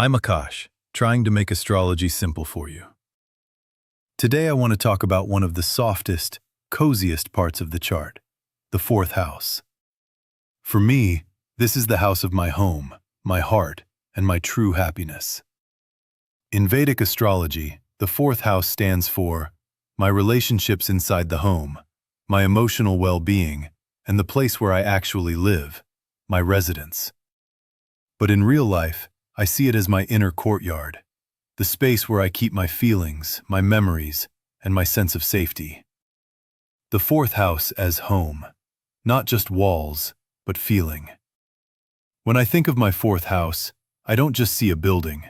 I'm Akash, trying to make astrology simple for you. Today I want to talk about one of the softest, coziest parts of the chart, the fourth house. For me, this is the house of my home, my heart, and my true happiness. In Vedic astrology, the fourth house stands for my relationships inside the home, my emotional well-being, and the place where I actually live, my residence. But in real life, I see it as my inner courtyard, the space where I keep my feelings, my memories, and my sense of safety. The fourth house as home, not just walls, but feeling. When I think of my fourth house, I don't just see a building.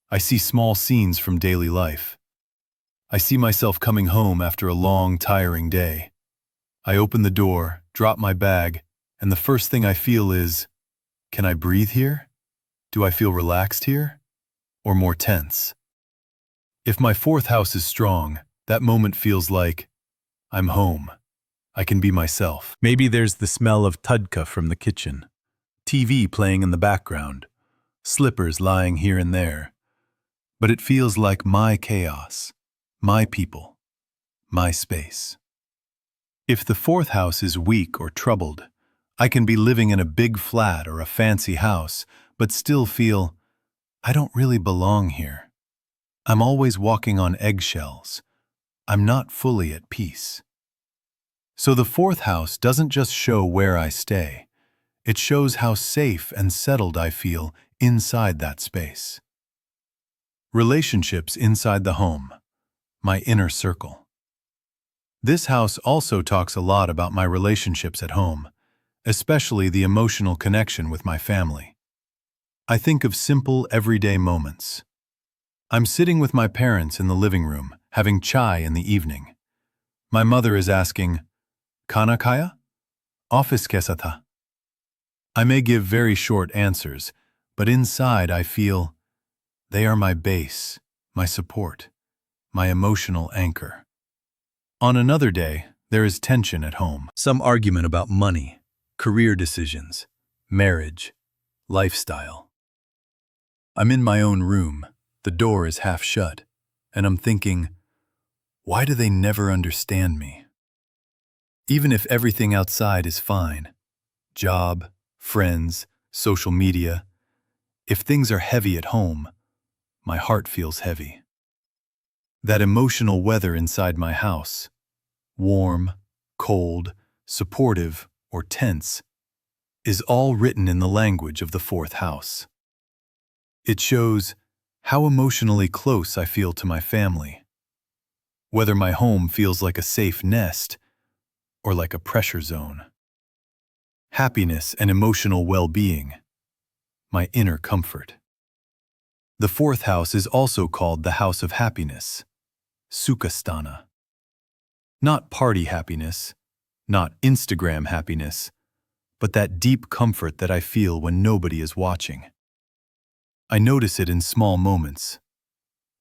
I see small scenes from daily life. I see myself coming home after a long, tiring day. I open the door, drop my bag, and the first thing I feel is, can I breathe here? Do I feel relaxed here? Or more tense? If my fourth house is strong, that moment feels like, I'm home. I can be myself. Maybe there's the smell of tudka from the kitchen, TV playing in the background, slippers lying here and there. But it feels like my chaos, my people, my space. If the fourth house is weak or troubled, I can be living in a big flat or a fancy house, but still feel, I don't really belong here. I'm always walking on eggshells. I'm not fully at peace. So the fourth house doesn't just show where I stay. It shows how safe and settled I feel inside that space. Relationships inside the home, my inner circle. This house also talks a lot about my relationships at home, especially the emotional connection with my family. I think of simple, everyday moments. I'm sitting with my parents in the living room, having chai in the evening. My mother is asking, "Kana kaya? Office kaisa tha?" I may give very short answers, but inside I feel, they are my base, my support, my emotional anchor. On another day, there is tension at home. Some argument about money, career decisions, marriage, lifestyle. I'm in my own room, the door is half shut, and I'm thinking, why do they never understand me? Even if everything outside is fine, job, friends, social media, if things are heavy at home, my heart feels heavy. That emotional weather inside my house, warm, cold, supportive, or tense, is all written in the language of the fourth house. It shows how emotionally close I feel to my family, whether my home feels like a safe nest or like a pressure zone. Happiness and emotional well-being, my inner comfort. The fourth house is also called the house of happiness, Sukhasthana. Not party happiness, not Instagram happiness, but that deep comfort that I feel when nobody is watching. I notice it in small moments.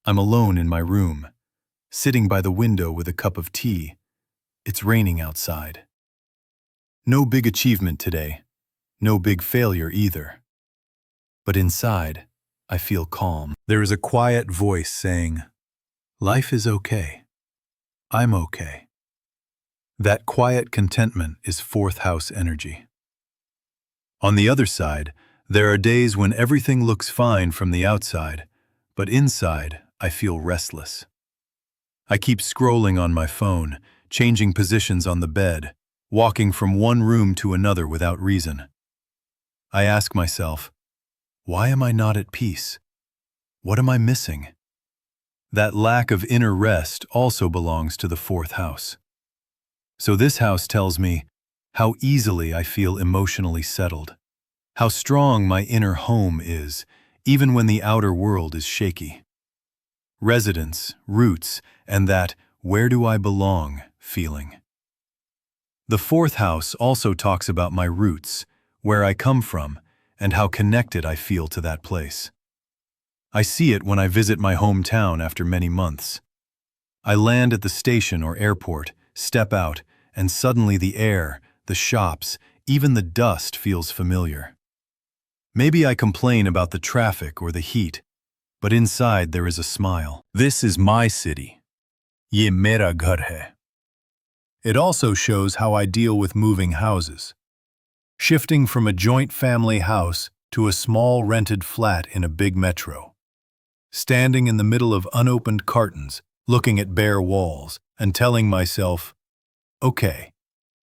I'm alone in my room, sitting by the window with a cup of tea. It's raining outside. No big achievement today, no big failure either. But inside, I feel calm. There is a quiet voice saying, life is okay. I'm okay. That quiet contentment is fourth house energy. On the other side, there are days when everything looks fine from the outside, but inside, I feel restless. I keep scrolling on my phone, changing positions on the bed, walking from one room to another without reason. I ask myself, why am I not at peace? What am I missing? That lack of inner rest also belongs to the fourth house. So this house tells me how easily I feel emotionally settled, how strong my inner home is, even when the outer world is shaky. Residence, roots, and that where do I belong feeling. The fourth house also talks about my roots, where I come from, and how connected I feel to that place. I see it when I visit my hometown after many months. I land at the station or airport, step out, and suddenly the air, the shops, even the dust feels familiar. Maybe I complain about the traffic or the heat, but inside there is a smile. This is my city. Ye mera ghar hai. It also shows how I deal with moving houses. Shifting from a joint family house to a small rented flat in a big metro. Standing in the middle of unopened cartons, looking at bare walls, and telling myself, okay,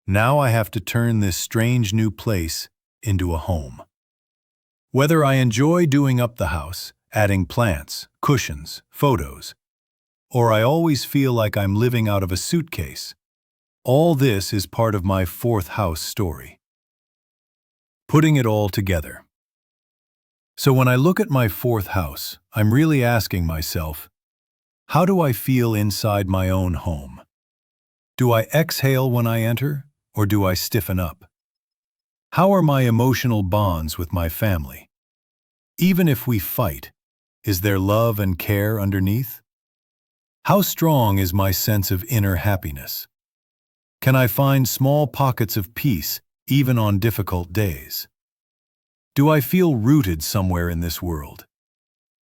now I have to turn this strange new place into a home. Whether I enjoy doing up the house, adding plants, cushions, photos, or I always feel like I'm living out of a suitcase, all this is part of my fourth house story. Putting it all together. So when I look at my fourth house, I'm really asking myself, how do I feel inside my own home? Do I exhale when I enter, or do I stiffen up? How are my emotional bonds with my family? Even if we fight, is there love and care underneath? How strong is my sense of inner happiness? Can I find small pockets of peace even on difficult days? Do I feel rooted somewhere in this world?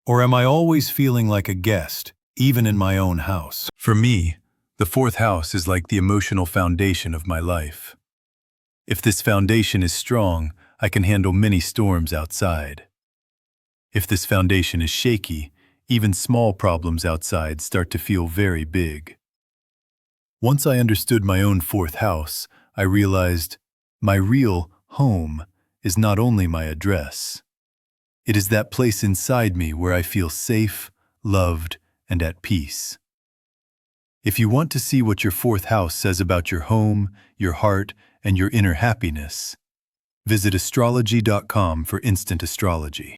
Or am I always feeling like a guest, even in my own house? For me, the fourth house is like the emotional foundation of my life. If this foundation is strong, I can handle many storms outside. If this foundation is shaky, even small problems outside start to feel very big. Once I understood my own fourth house, I realized my real home is not only my address. It is that place inside me where I feel safe, loved, and at peace. If you want to see what your fourth house says about your home, your heart, and your inner happiness, visit astrology.com for instant astrology.